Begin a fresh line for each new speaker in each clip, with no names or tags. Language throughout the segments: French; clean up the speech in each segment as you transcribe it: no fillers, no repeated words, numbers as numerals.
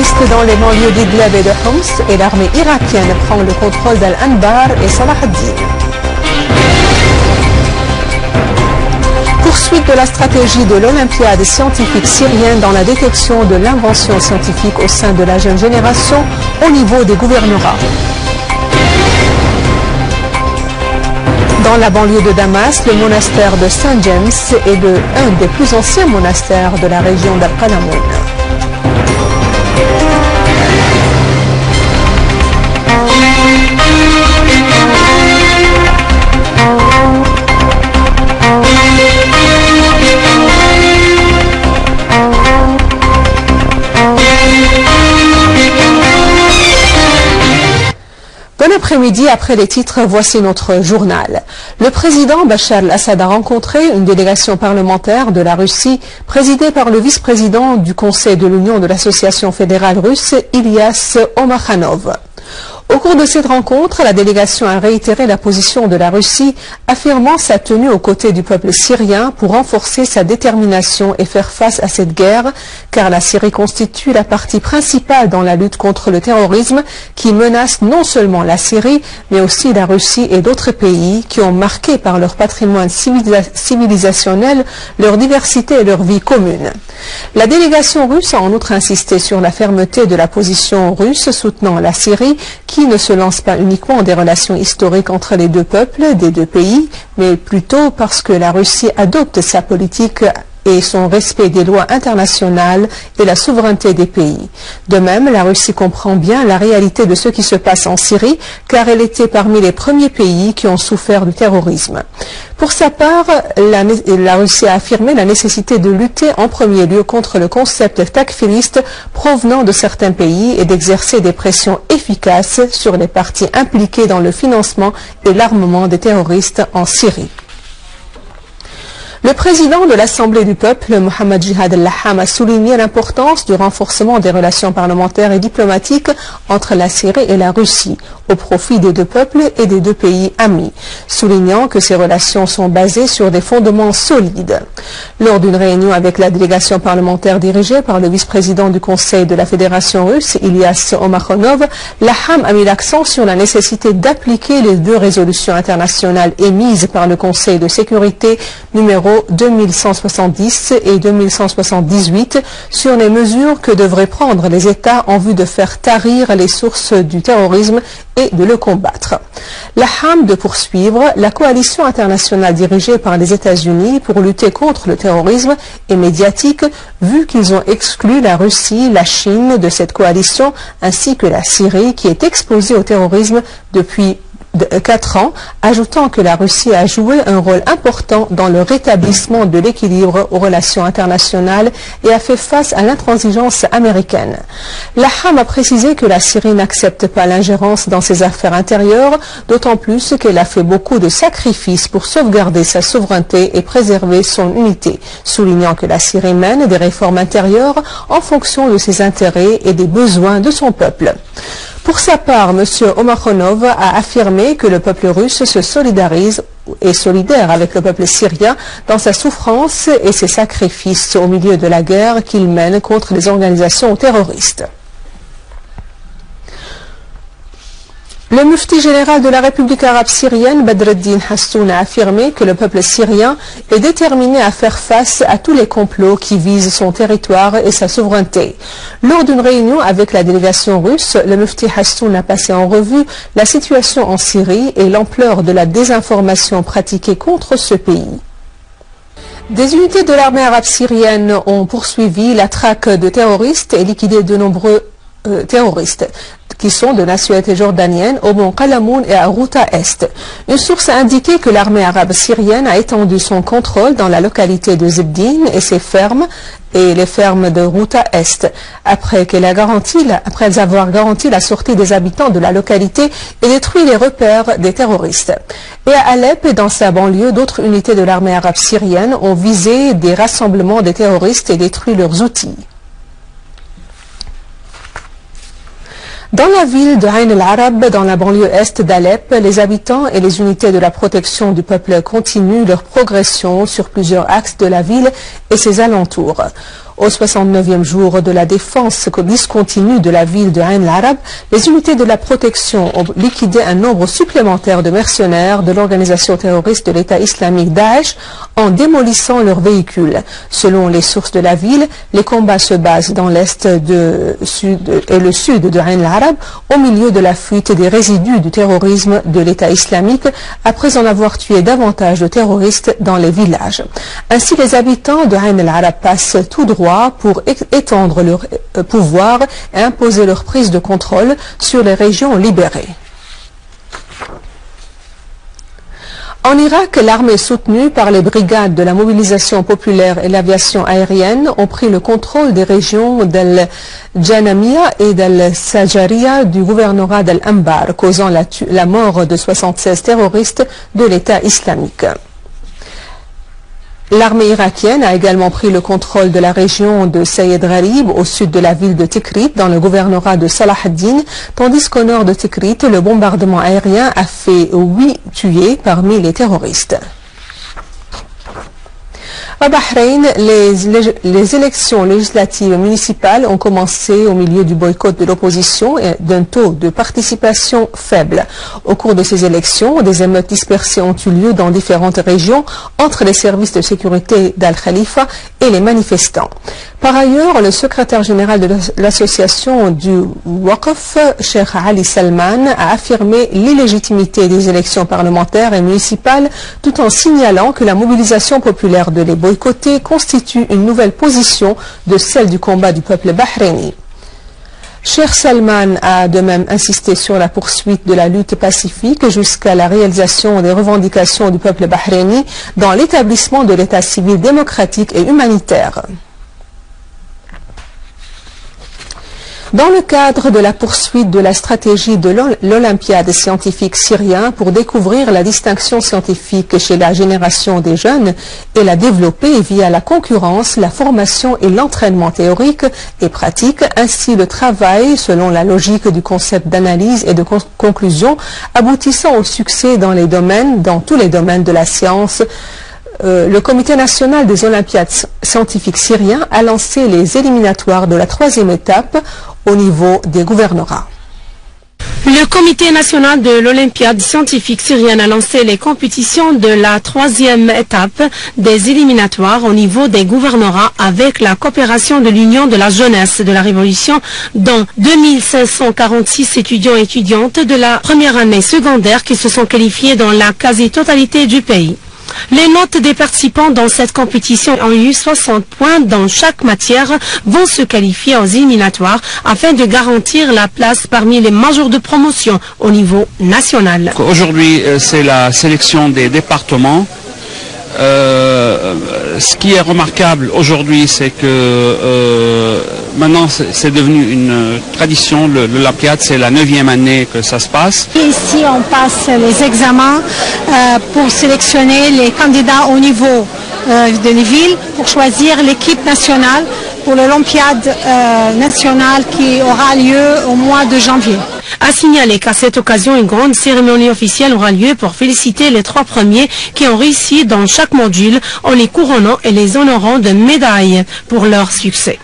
terroristes dans les banlieues d'Idlib et de Homs et l'armée irakienne prend le contrôle d'Al-Anbar et Salah ad-Din. Poursuite de la stratégie de l'Olympiade scientifique syrienne dans la détection de l'invention scientifique au sein de la jeune génération au niveau des gouvernorats. Dans la banlieue de Damas, le monastère de Saint James est un des plus anciens monastères de la région d'Al-Qalamoun. Bon après-midi, après les titres, voici notre journal. Le président Bachar al-Assad a rencontré une délégation parlementaire de la Russie, présidée par le vice-président du Conseil de l'Union de l'Association fédérale russe, Ilyas Omakhanov. Au cours de cette rencontre, la délégation a réitéré la position de la Russie, affirmant sa tenue aux côtés du peuple syrien pour renforcer sa détermination et faire face à cette guerre, car la Syrie constitue la partie principale dans la lutte contre le terrorisme qui menace non seulement la Syrie, mais aussi la Russie et d'autres pays qui ont marqué par leur patrimoine civilisationnel, leur diversité et leur vie commune. La délégation russe a en outre insisté sur la fermeté de la position russe soutenant la Syrie, qui ne se lance pas uniquement des relations historiques entre les deux peuples des deux pays, mais plutôt parce que la Russie adopte sa politique et son respect des lois internationales et la souveraineté des pays. De même, la Russie comprend bien la réalité de ce qui se passe en Syrie, car elle était parmi les premiers pays qui ont souffert du terrorisme. Pour sa part, la Russie a affirmé la nécessité de lutter en premier lieu contre le concept takfiriste provenant de certains pays et d'exercer des pressions efficaces sur les parties impliquées dans le financement et l'armement des terroristes en Syrie. Le président de l'Assemblée du peuple, Mohamed Jihad al-Laham, a souligné l'importance du renforcement des relations parlementaires et diplomatiques entre la Syrie et la Russie, au profit des deux peuples et des deux pays amis, soulignant que ces relations sont basées sur des fondements solides. Lors d'une réunion avec la délégation parlementaire dirigée par le vice-président du Conseil de la Fédération russe, Ilyas Omakhanov, Laham a mis l'accent sur la nécessité d'appliquer les deux résolutions internationales émises par le Conseil de sécurité numéro 2170 et 2178 sur les mesures que devraient prendre les États en vue de faire tarir les sources du terrorisme et de le combattre. Laham de poursuivre, la coalition internationale dirigée par les États-Unis pour lutter contre le terrorisme est médiatique, vu qu'ils ont exclu la Russie, la Chine de cette coalition, ainsi que la Syrie qui est exposée au terrorisme depuis 4 ans, ajoutant que la Russie a joué un rôle important dans le rétablissement de l'équilibre aux relations internationales et a fait face à l'intransigeance américaine. Laham a précisé que la Syrie n'accepte pas l'ingérence dans ses affaires intérieures, d'autant plus qu'elle a fait beaucoup de sacrifices pour sauvegarder sa souveraineté et préserver son unité, soulignant que la Syrie mène des réformes intérieures en fonction de ses intérêts et des besoins de son peuple. Pour sa part, M. Omakhanov a affirmé que le peuple russe se solidarise et solidaire avec le peuple syrien dans sa souffrance et ses sacrifices au milieu de la guerre qu'il mène contre les organisations terroristes. Le mufti général de la République arabe syrienne, Badreddin Hassoun, a affirmé que le peuple syrien est déterminé à faire face à tous les complots qui visent son territoire et sa souveraineté. Lors d'une réunion avec la délégation russe, le mufti Hassoun a passé en revue la situation en Syrie et l'ampleur de la désinformation pratiquée contre ce pays. Des unités de l'armée arabe syrienne ont poursuivi la traque de terroristes et liquidé de nombreux terroristes qui sont de nationalité jordanienne au mont Qalamoun et à Ghouta Est. Une source a indiqué que l'armée arabe syrienne a étendu son contrôle dans la localité de Zebdin et ses fermes et les fermes de Ghouta Est, après avoir garanti la sortie des habitants de la localité et détruit les repères des terroristes. Et à Alep et dans sa banlieue, d'autres unités de l'armée arabe syrienne ont visé des rassemblements des terroristes et détruit leurs outils. Dans la ville de Ain el-Arab, dans la banlieue est d'Alep, les habitants et les unités de la protection du peuple continuent leur progression sur plusieurs axes de la ville et ses alentours. Au 69e jour de la défense discontinue de la ville de Ain al-Arab, les unités de la protection ont liquidé un nombre supplémentaire de mercenaires de l'organisation terroriste de l'État islamique Daesh en démolissant leurs véhicules. Selon les sources de la ville, les combats se basent dans l'est et le sud de Ain al-Arab, au milieu de la fuite des résidus du terrorisme de l'État islamique après en avoir tué davantage de terroristes dans les villages. Ainsi, les habitants de Ain al-Arab passent tout droit pour étendre leur pouvoir et imposer leur prise de contrôle sur les régions libérées. En Irak, l'armée soutenue par les brigades de la mobilisation populaire et l'aviation aérienne ont pris le contrôle des régions d'Al-Janamiya et d'Al-Sajariya du gouvernorat d'Al-Anbar, causant la mort de 76 terroristes de l'État islamique. L'armée irakienne a également pris le contrôle de la région de Sayyid Gharib au sud de la ville de Tikrit dans le gouvernorat de Salah ad-Din, tandis qu'au nord de Tikrit, le bombardement aérien a fait 8 tués parmi les terroristes. À Bahreïn, les élections législatives municipales ont commencé au milieu du boycott de l'opposition et d'un taux de participation faible. Au cours de ces élections, des émeutes dispersées ont eu lieu dans différentes régions entre les services de sécurité d'Al-Khalifa et les manifestants. Par ailleurs, le secrétaire général de l'association du Waqf, Cheikh Ali Salman, a affirmé l'illégitimité des élections parlementaires et municipales tout en signalant que la mobilisation populaire de les boycotter constitue une nouvelle position de celle du combat du peuple bahreïni. Cheikh Salman a de même insisté sur la poursuite de la lutte pacifique jusqu'à la réalisation des revendications du peuple bahreïni dans l'établissement de l'état civil démocratique et humanitaire. Dans le cadre de la poursuite de la stratégie de l'Olympiade scientifique syrien pour découvrir la distinction scientifique chez la génération des jeunes et la développer via la concurrence, la formation et l'entraînement théorique et pratique, ainsi le travail selon la logique du concept d'analyse et de conclusion, aboutissant au succès dans tous les domaines de la science. Le Comité national des Olympiades scientifiques syriens a lancé les éliminatoires de la 3e étape au niveau des gouvernorats.
Le Comité national de l'Olympiade scientifique syrienne a lancé les compétitions de la 3e étape des éliminatoires au niveau des gouvernorats avec la coopération de l'Union de la jeunesse de la Révolution, dont 2546 étudiants et étudiantes de la première année secondaire qui se sont qualifiés dans la quasi-totalité du pays. Les notes des participants dans cette compétition ont eu 60 points dans chaque matière, vont se qualifier aux éliminatoires afin de garantir la place parmi les majors de promotion au niveau national.
Aujourd'hui, c'est la sélection des départements. Ce qui est remarquable aujourd'hui, c'est que maintenant c'est devenu une tradition, l'Olympiade, c'est la 9e année que ça se passe.
Ici on passe les examens pour sélectionner les candidats au niveau de les villes pour choisir l'équipe nationale pour l'Olympiade nationale qui aura lieu au mois de janvier.
A signaler qu'à cette occasion, une grande cérémonie officielle aura lieu pour féliciter les 3 premiers qui ont réussi dans chaque module en les couronnant et les honorant de médailles pour leur succès.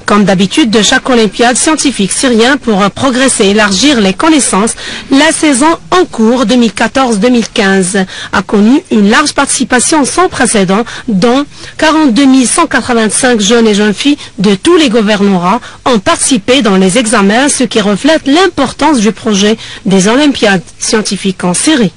Comme d'habitude de chaque Olympiade scientifique syrien pour progresser et élargir les connaissances, la saison en cours 2014-2015 a connu une large participation sans précédent, dont 42 185 jeunes et jeunes filles de tous les gouvernorats ont participé dans les examens, ce qui reflète l'importance du projet des Olympiades scientifiques en Syrie.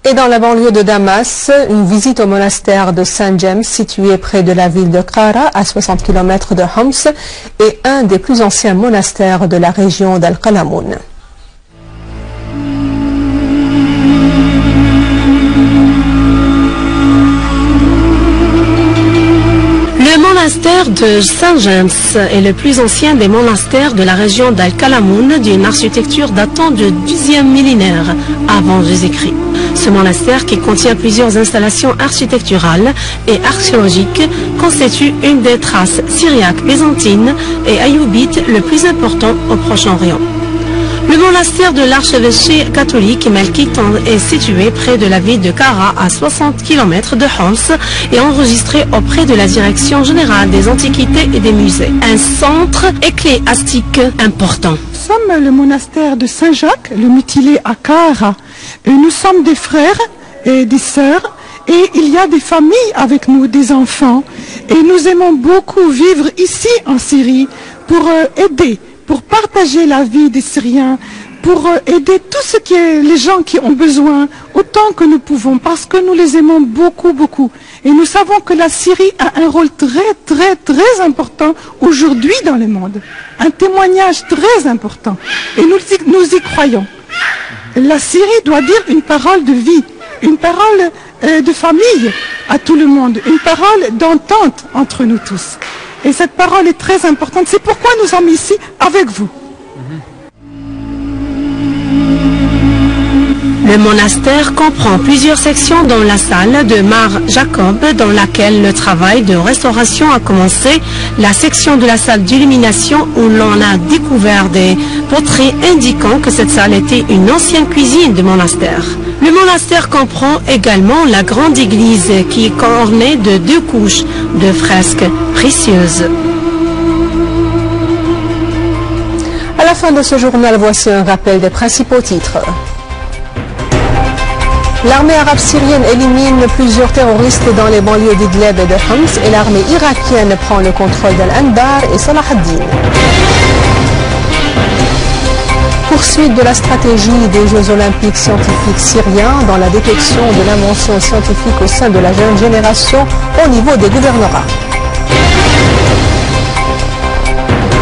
Et dans la banlieue de Damas, une visite au monastère de Saint James, situé près de la ville de Qara, à 60 km de Homs, est un des plus anciens monastères de la région d'Al-Qalamoun.
Le monastère de Saint James est le plus ancien des monastères de la région d'Al-Qalamoun, d'une architecture datant du 10e millénaire avant Jésus-Christ. Ce monastère, qui contient plusieurs installations architecturales et archéologiques, constitue une des traces syriaques, byzantines et ayyoubites le plus important au Proche-Orient. Le monastère de l'archevêché catholique Melkite est situé près de la ville de Kara, à 60 km de Homs, et enregistré auprès de la Direction générale des antiquités et des musées. Un centre ecclésiastique important.
Nous sommes le monastère de Saint-Jacques, le mutilé à Kara. Et nous sommes des frères et des sœurs, et il y a des familles avec nous, des enfants. Et nous aimons beaucoup vivre ici en Syrie pour aider, pour partager la vie des Syriens, pour aider tous les gens qui ont besoin, autant que nous pouvons, parce que nous les aimons beaucoup, beaucoup. Et nous savons que la Syrie a un rôle très, très, très important aujourd'hui dans le monde. Un témoignage très important. Et nous y croyons. La Syrie doit dire une parole de vie, une parole de famille à tout le monde, une parole d'entente entre nous tous. Et cette parole est très importante. C'est pourquoi nous sommes ici avec vous.
Le monastère comprend plusieurs sections, dont la salle de Mar Jacob, dans laquelle le travail de restauration a commencé, la section de la salle d'illumination où l'on a découvert des poteries indiquant que cette salle était une ancienne cuisine de monastère. Le monastère comprend également la grande église qui est ornée de 2 couches de fresques précieuses.
À la fin de ce journal, voici un rappel des principaux titres. L'armée arabe syrienne élimine plusieurs terroristes dans les banlieues d'Idlib et de Homs et l'armée irakienne prend le contrôle d'Al-Anbar et Salah ad-Din. Poursuite de la stratégie des Jeux olympiques scientifiques syriens dans la détection de l'invention scientifique au sein de la jeune génération au niveau des gouvernorats.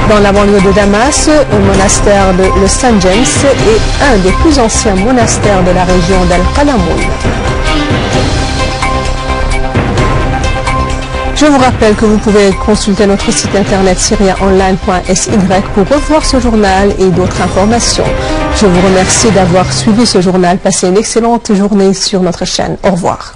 Dans la banlieue de Damas, le monastère de le Saint James est un des plus anciens monastères de la région d'Al-Qalamoun. Je vous rappelle que vous pouvez consulter notre site internet syriaonline.sy pour revoir ce journal et d'autres informations. Je vous remercie d'avoir suivi ce journal. Passez une excellente journée sur notre chaîne. Au revoir.